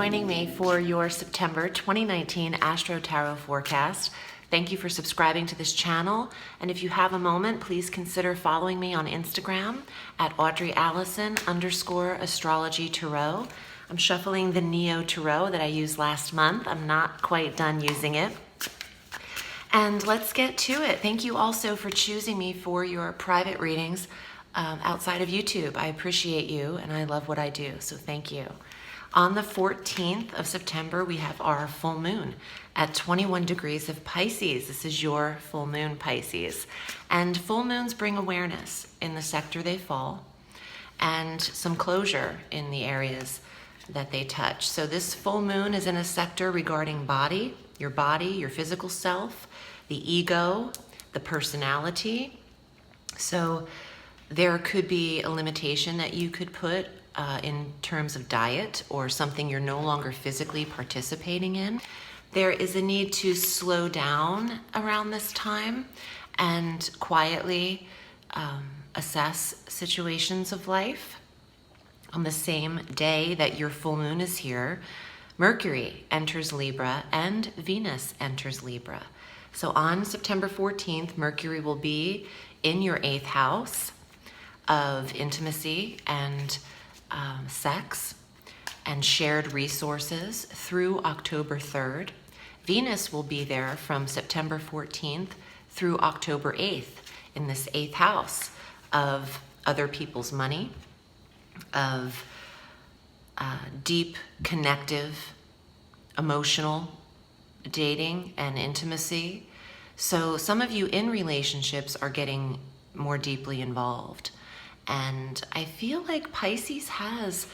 joining me for your September 2019 Astro Tarot forecast. Thank you for subscribing to this channel, and if you have a moment, please consider following me on Instagram at Audrey Alison _astrology tarot. I'm shuffling the Neo Tarot that I used last month. I'm not quite done using it. And let's get to it. Thank you also for choosing me for your private readings outside of YouTube. I appreciate you and I love what I do, so thank you. On the 14th of September, we have our full moon at 21 degrees of Pisces. This is your full moon, Pisces. And full moons bring awareness in the sector they fall and some closure in the areas that they touch. So this full moon is in a sector regarding body, your physical self, the ego, the personality. So there could be a limitation that you could put in terms of diet or something you're no longer physically participating in. There is a need to slow down around this time and quietly assess situations of life. On the same day that your full moon is here, Mercury enters Libra and Venus enters Libra. So on September 14th, Mercury will be in your 8th house of intimacy and sex and shared resources through October 3rd. Venus will be there from September 14th through October 8th in this 8th house of other people's money, of deep, connective, emotional dating and intimacy. So some of you in relationships are getting more deeply involved. And I feel like Pisces has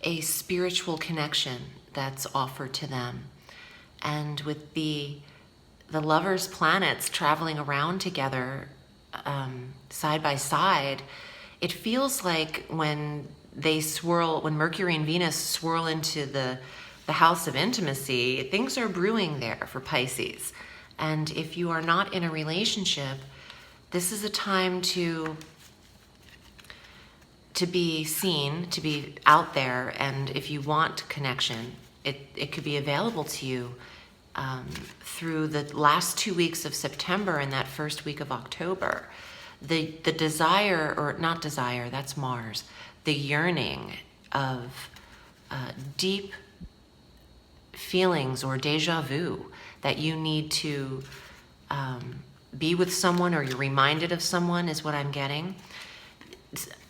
a spiritual connection that's offered to them. And with the lovers' planets traveling around together side by side, it feels like when Mercury and Venus swirl into the house of intimacy, things are brewing there for Pisces. And if you are not in a relationship, this is a time to be seen, to be out there, and if you want connection, it could be available to you through the last 2 weeks of September and that first week of October. The desire, or not desire, that's Mars, the yearning of deep feelings or deja vu that you need to be with someone, or you're reminded of someone, is what I'm getting.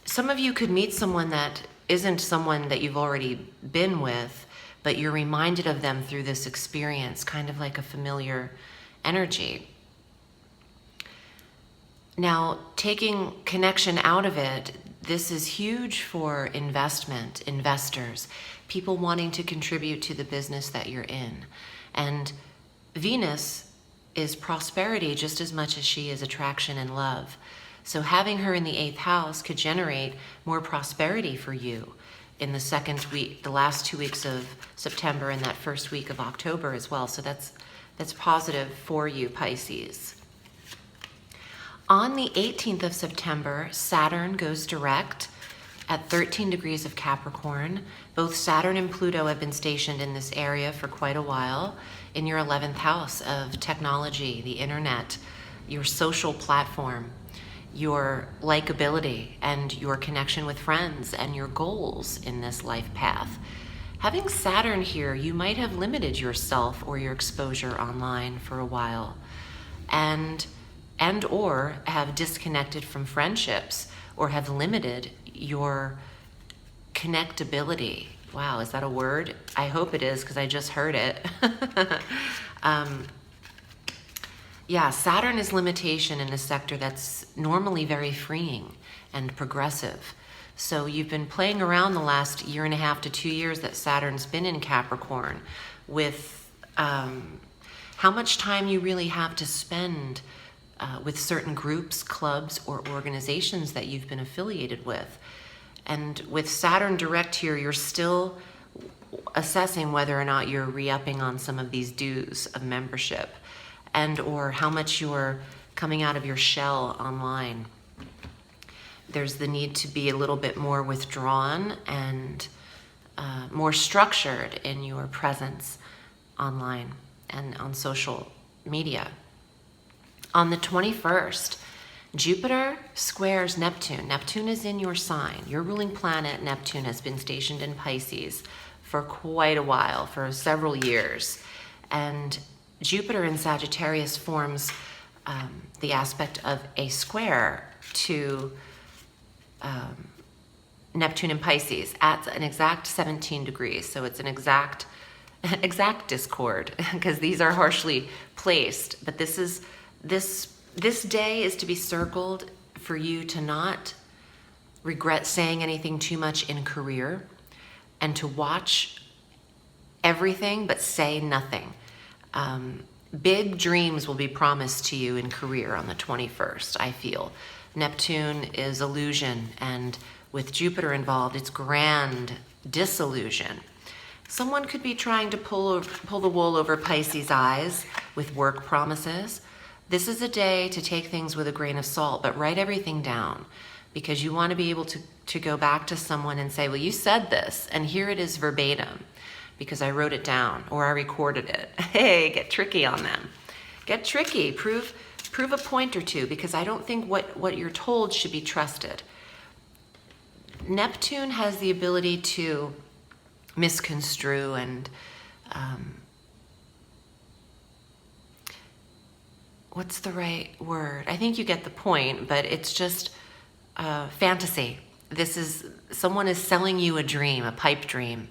Some of you could meet someone that isn't someone that you've already been with, but you're reminded of them through this experience, kind of like a familiar energy. Now, taking connection out of it, this is huge for investors, people wanting to contribute to the business that you're in. And Venus is prosperity just as much as she is attraction and love. So having her in the 8th house could generate more prosperity for you in the second week, the last 2 weeks of September and that first week of October as well. So that's positive for you, Pisces. On the 18th of September, Saturn goes direct at 13 degrees of Capricorn. Both Saturn and Pluto have been stationed in this area for quite a while in your 11th house of technology, the internet, your social platform, your likability and your connection with friends and your goals in this life path. Having Saturn here, you might have limited yourself or your exposure online for a while and or have disconnected from friendships or have limited your connectability. Wow, is that a word? I hope it is, because I just heard it. Yeah, Saturn is limitation in a sector that's normally very freeing and progressive. So you've been playing around the last 1.5 to 2 years that Saturn's been in Capricorn with how much time you really have to spend with certain groups, clubs, or organizations that you've been affiliated with. And with Saturn direct here, you're still assessing whether or not you're re-upping on some of these dues of membership, and or how much you're coming out of your shell online. There's the need to be a little bit more withdrawn and more structured in your presence online and on social media. On the 21st, Jupiter squares Neptune. Neptune is in your sign. Your ruling planet, Neptune, has been stationed in Pisces for quite a while, for several years. And Jupiter in Sagittarius forms the aspect of a square to Neptune in Pisces at an exact 17 degrees. So it's an exact discord because these are harshly placed. But this day is to be circled for you to not regret saying anything too much in career, and to watch everything but say nothing. Big dreams will be promised to you in career on the 21st, I feel. Neptune is illusion, and with Jupiter involved, it's grand disillusion. Someone could be trying to pull the wool over Pisces' eyes with work promises. This is a day to take things with a grain of salt, but write everything down, because you want to be able to go back to someone and say, well, you said this, and here it is verbatim, because I wrote it down or I recorded it. Hey, get tricky on them. Get tricky. Prove a point or two, because I don't think what you're told should be trusted. Neptune has the ability to misconstrue and what's the right word? I think you get the point, but it's just fantasy. Someone is selling you a dream, a pipe dream,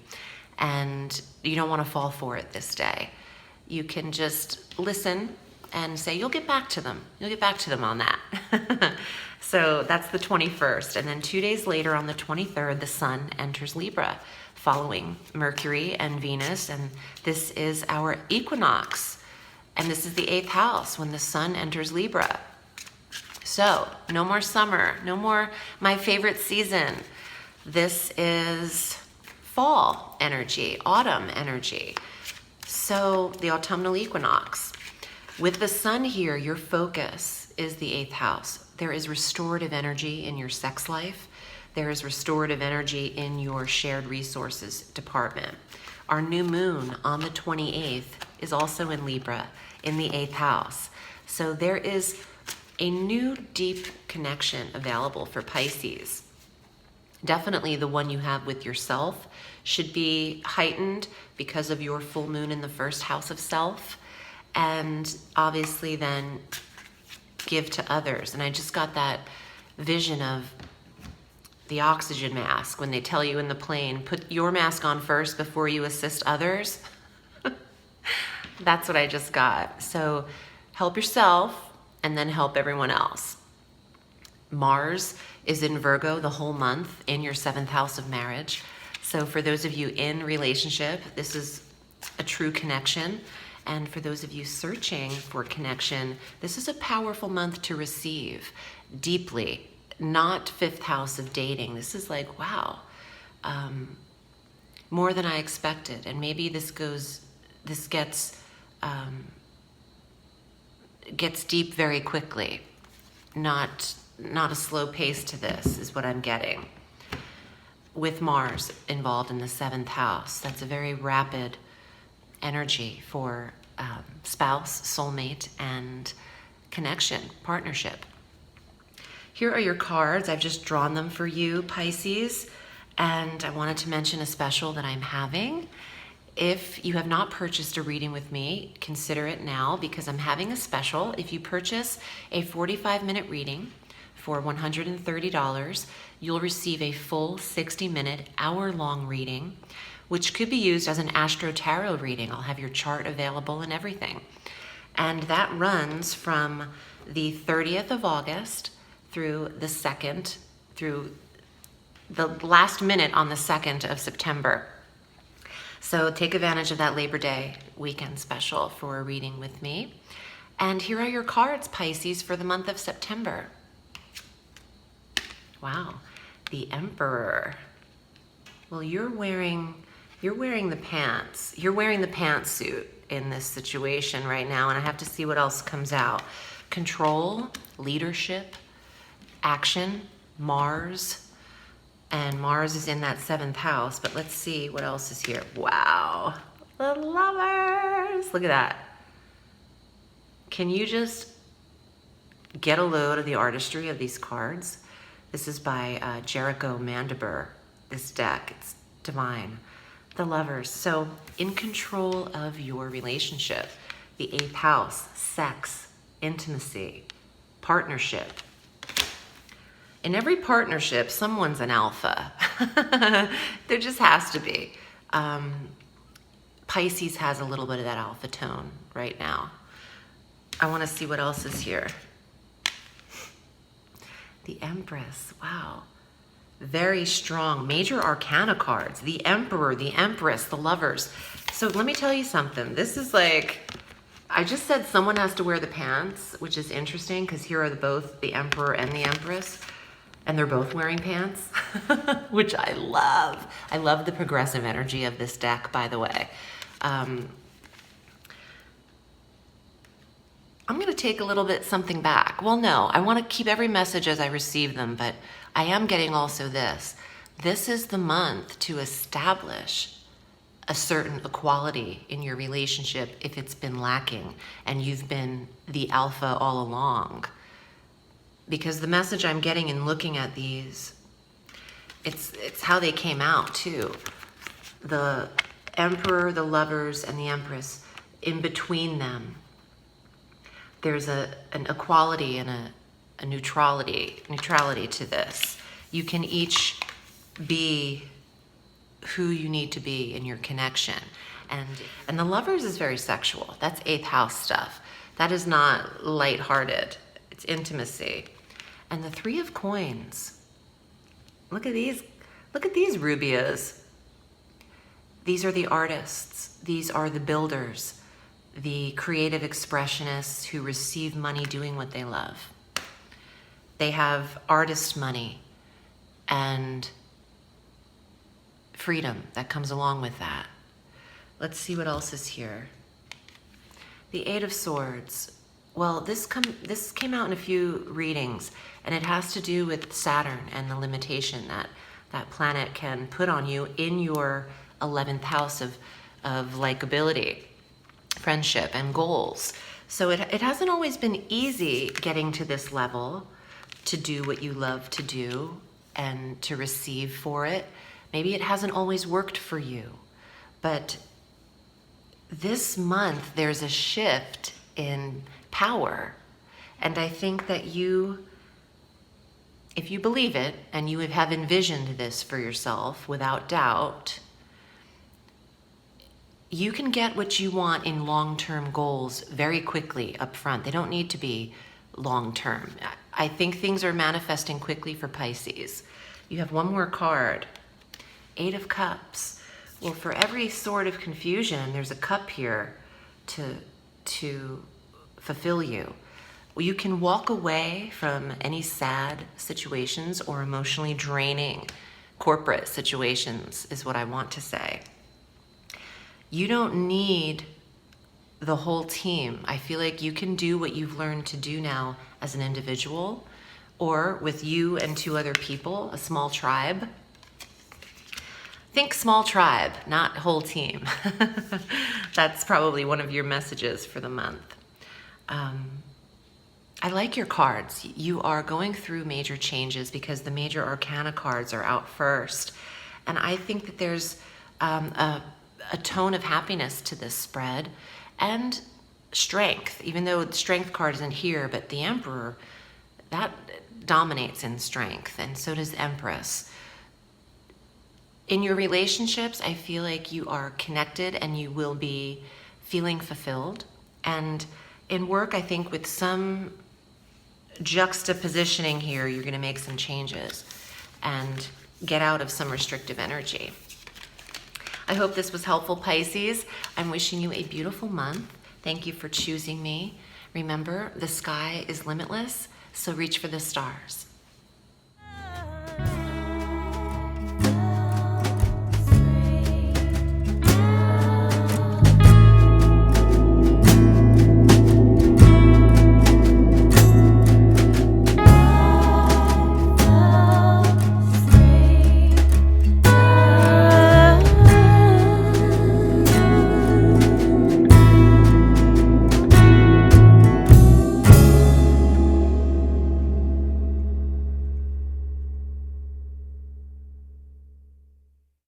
and you don't want to fall for it this day. You can just listen and say, you'll get back to them. You'll get back to them on that. So that's the 21st. And then 2 days later, on the 23rd, the sun enters Libra, following Mercury and Venus. And this is our equinox. And this is the 8th house when the sun enters Libra. So no more summer, no more my favorite season. This is fall energy, autumn energy. So the autumnal equinox. With the sun here, your focus is the 8th house. There is restorative energy in your sex life. There is restorative energy in your shared resources department. Our new moon on the 28th is also in Libra, in the 8th house. So there is a new deep connection available for Pisces. Definitely the one you have with yourself should be heightened because of your full moon in the first house of self, and obviously then give to others. And I just got that vision of the oxygen mask when they tell you in the plane, put your mask on first before you assist others. That's what I just got. So help yourself and then help everyone else. Mars is in Virgo the whole month in your 7th house of marriage. So for those of you in relationship, this is a true connection. And for those of you searching for connection, this is a powerful month to receive deeply, not 5th house of dating. This is like, wow, more than I expected. And maybe this gets deep very quickly. Not a slow pace to this is what I'm getting. With Mars involved in the 7th house, that's a very rapid energy for spouse, soulmate, and connection, partnership. Here are your cards. I've just drawn them for you, Pisces, and I wanted to mention a special that I'm having. If you have not purchased a reading with me, consider it now, because I'm having a special. If you purchase a 45-minute reading for $130, you'll receive a full 60-minute, hour-long reading, which could be used as an Astro Tarot reading. I'll have your chart available and everything. And that runs from the 30th of August through the 2nd, through the last minute on the 2nd of September. So take advantage of that Labor Day weekend special for a reading with me. And here are your cards, Pisces, for the month of September. Wow, the Emperor. Well, you're wearing the pants. You're wearing the pantsuit in this situation right now, and I have to see what else comes out. Control, leadership, action, Mars, And Mars is in that 7th house, but let's see what else is here. Wow, the Lovers. Look at that. Can you just get a load of the artistry of these cards? This is by Jericho Mandiber, this deck. It's divine. The Lovers. So in control of your relationship, the 8th house, sex, intimacy, partnership. In every partnership, someone's an alpha. There just has to be. Pisces has a little bit of that alpha tone right now. I want to see what else is here. The Empress, wow. Very strong. Major arcana cards. The Emperor, the Empress, the Lovers. So let me tell you something. This is like, I just said someone has to wear the pants, which is interesting because here are both the Emperor and the Empress, and they're both wearing pants, which I love. I love the progressive energy of this deck, by the way. I'm going to take a little bit something back. Well, no, I want to keep every message as I receive them, but I am getting also this. This is the month to establish a certain equality in your relationship if it's been lacking and you've been the alpha all along. Because the message I'm getting in looking at these, it's how they came out too. The Emperor, the Lovers, and the Empress, in between them, there's an equality and a neutrality to this. You can each be who you need to be in your connection. And the Lovers is very sexual. That's 8th house stuff. That is not lighthearted. It's intimacy. And the 3 of Coins. Look at these. Look at these rubias. These are the artists. These are the builders, the creative expressionists who receive money doing what they love. They have artist money and freedom that comes along with that. Let's see what else is here. The 8 of Swords. Well, this came out in a few readings, and it has to do with Saturn and the limitation that planet can put on you in your 11th house of likability, friendship, and goals. So it hasn't always been easy getting to this level to do what you love to do and to receive for it. Maybe it hasn't always worked for you, but this month there's a shift in power. And I think that if you believe it and you have envisioned this for yourself without doubt, you can get what you want in long-term goals very quickly up front. They don't need to be long-term. I think things are manifesting quickly for Pisces. You have one more card, 8 of Cups. Well, for every sort of confusion, there's a cup here to fulfill you. Well, you can walk away from any sad situations or emotionally draining corporate situations, is what I want to say. You don't need the whole team. I feel like you can do what you've learned to do now as an individual or with you and 2 other people, a small tribe. Think small tribe, not whole team. That's probably one of your messages for the month. I like your cards. You are going through major changes because the major arcana cards are out first. And I think that there's a tone of happiness to this spread and strength, even though the strength card isn't here, but the Emperor, that dominates in strength, and so does Empress. In your relationships, I feel like you are connected and you will be feeling fulfilled. And in work, I think with some juxtapositioning here, you're going to make some changes and get out of some restrictive energy. I hope this was helpful, Pisces. I'm wishing you a beautiful month. Thank you for choosing me. Remember, the sky is limitless, so reach for the stars.